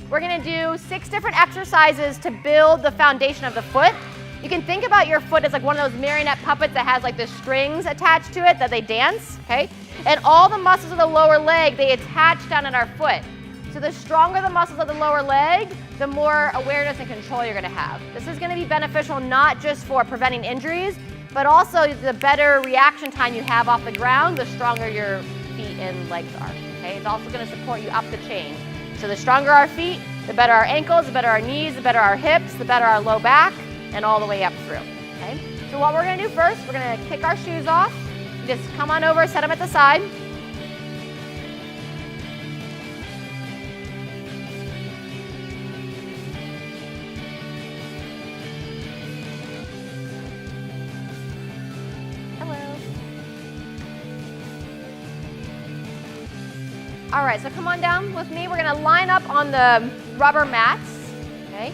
We're gonna do 6 different exercises to build the foundation of the foot. You can think about your foot as like one of those marionette puppets that has like the strings attached to it that they dance, okay? And all the muscles of the lower leg, they attach down at our foot. So the stronger the muscles of the lower leg, the more awareness and control you're gonna have. This is gonna be beneficial not just for preventing injuries, but also the better reaction time you have off the ground, the stronger your feet and legs are, okay? It's also gonna support you up the chain. So the stronger our feet, the better our ankles, the better our knees, the better our hips, the better our low back, and all the way up through, okay? So what we're gonna do first, we're gonna kick our shoes off. You just come on over, set them at the side. All right, so come on down with me. We're gonna line up on the rubber mats, okay?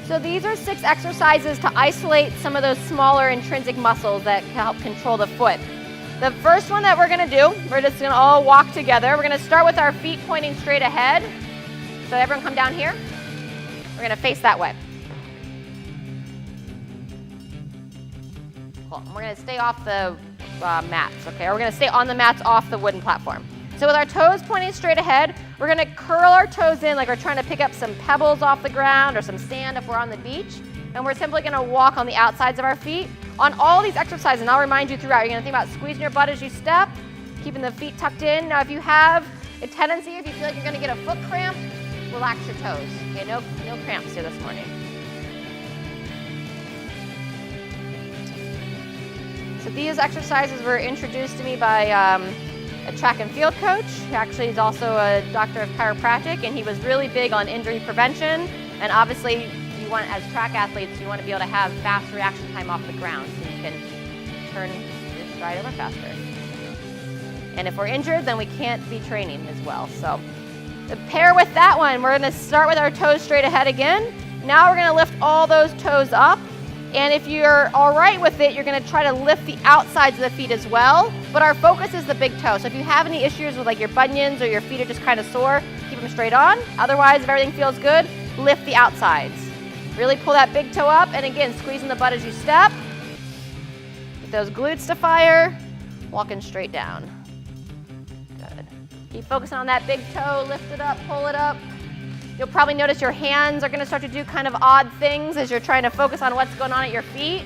So these are 6 exercises to isolate some of those smaller intrinsic muscles that help control the foot. The first one that we're gonna do, we're just gonna all walk together. We're gonna start with our feet pointing straight ahead. So everyone come down here. We're gonna face that way. Cool, and we're gonna stay off the mats, okay? Or we're gonna stay on the mats off the wooden platform. So with our toes pointing straight ahead, we're gonna curl our toes in like we're trying to pick up some pebbles off the ground or some sand if we're on the beach. And we're simply gonna walk on the outsides of our feet. On all these exercises, and I'll remind you throughout, you're gonna think about squeezing your butt as you step, keeping the feet tucked in. Now if you have a tendency, if you feel like you're gonna get a foot cramp, relax your toes. Okay, no cramps here this morning. So these exercises were introduced to me by a track and field coach. He actually is also a doctor of chiropractic, and he was really big on injury prevention. And obviously, you want, as track athletes, you want to be able to have fast reaction time off the ground so you can turn your stride over faster. And if we're injured, then we can't be training as well. So to pair with that one, we're going to start with our toes straight ahead again. Now we're going to lift all those toes up. And if you're all right with it, you're gonna try to lift the outsides of the feet as well, but our focus is the big toe. So if you have any issues with like your bunions or your feet are just kind of sore, keep them straight on. Otherwise, if everything feels good, lift the outsides. Really pull that big toe up, and again, squeezing the butt as you step. Get those glutes to fire, walking straight down. Good. Keep focusing on that big toe, lift it up, pull it up. You'll probably notice your hands are going to start to do kind of odd things as you're trying to focus on what's going on at your feet.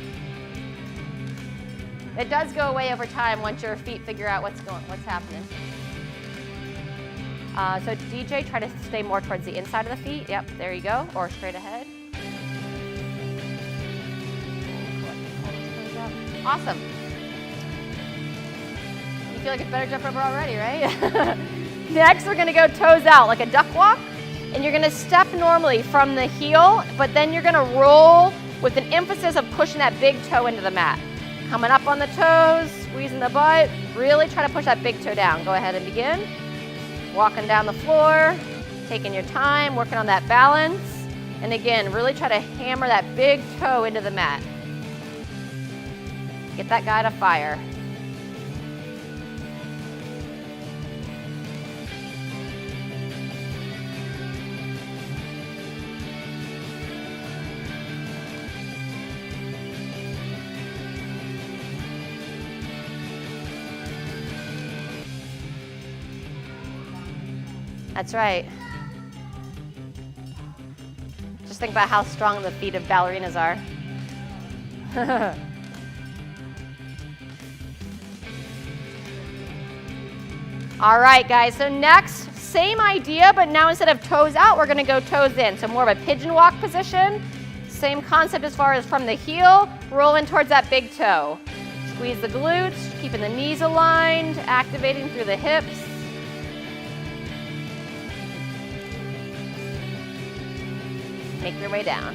It does go away over time once your feet figure out what's happening. So DJ, try to stay more towards the inside of the feet. Yep, there you go, or straight ahead. Awesome. You feel like it's better jump rope already, right? Next, we're going to go toes out like a duck walk. And you're gonna step normally from the heel, but then you're gonna roll with an emphasis of pushing that big toe into the mat. Coming up on the toes, squeezing the butt, really try to push that big toe down. Go ahead and begin. Walking down the floor, taking your time, working on that balance. And again, really try to hammer that big toe into the mat. Get that guy to fire. That's right. Just think about how strong the feet of ballerinas are. All right, guys, so next, same idea, but now instead of toes out, we're gonna go toes in. So more of a pigeon walk position. Same concept as far as from the heel, rolling towards that big toe. Squeeze the glutes, keeping the knees aligned, activating through the hips. Make your way down.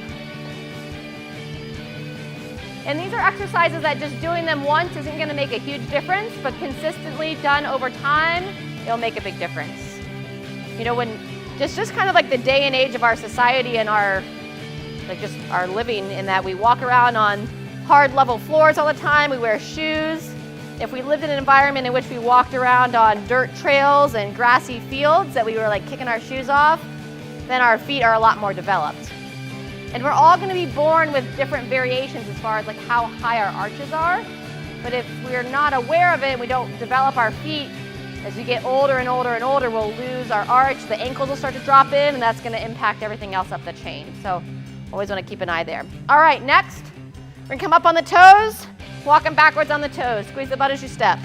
And these are exercises that just doing them once isn't going to make a huge difference, but consistently done over time, it'll make a big difference. You know, when just kind of like the day and age of our society and our living, in that we walk around on hard level floors all the time, we wear shoes. If we lived in an environment in which we walked around on dirt trails and grassy fields that we were like kicking our shoes off, then our feet are a lot more developed. And we're all going to be born with different variations as far as like how high our arches are. But if we're not aware of it and we don't develop our feet, as we get older and older and older, we'll lose our arch, the ankles will start to drop in, and that's going to impact everything else up the chain. So always want to keep an eye there. All right, next, we're going to come up on the toes, walking backwards on the toes. Squeeze the butt as you step.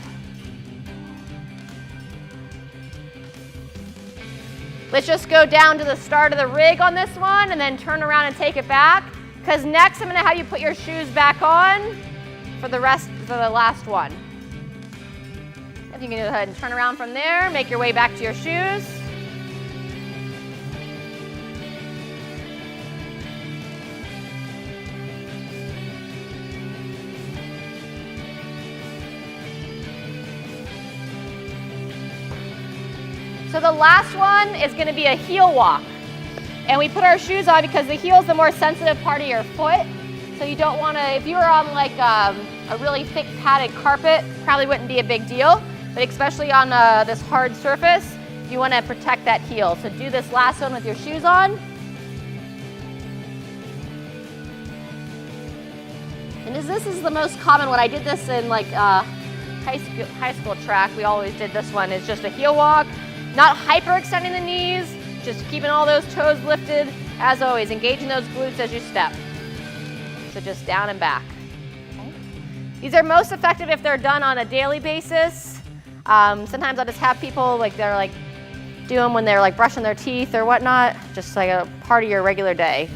Let's just go down to the start of the rig on this one and then turn around and take it back. Because next I'm going to have you put your shoes back on for the last one. If you can go ahead and turn around from there, make your way back to your shoes. So the last one is going to be a heel walk. And we put our shoes on because the heel is the more sensitive part of your foot. So you don't want to, if you were on like a really thick padded carpet, probably wouldn't be a big deal. But especially on this hard surface, you want to protect that heel. So do this last one with your shoes on. And this is the most common one. I did this in like high school track. We always did this one. It's just a heel walk. Not hyperextending the knees, just keeping all those toes lifted. As always, engaging those glutes as you step. So just down and back. Okay. These are most effective if they're done on a daily basis. Sometimes I'll just have people do them when they're like brushing their teeth or whatnot, just like a part of your regular day.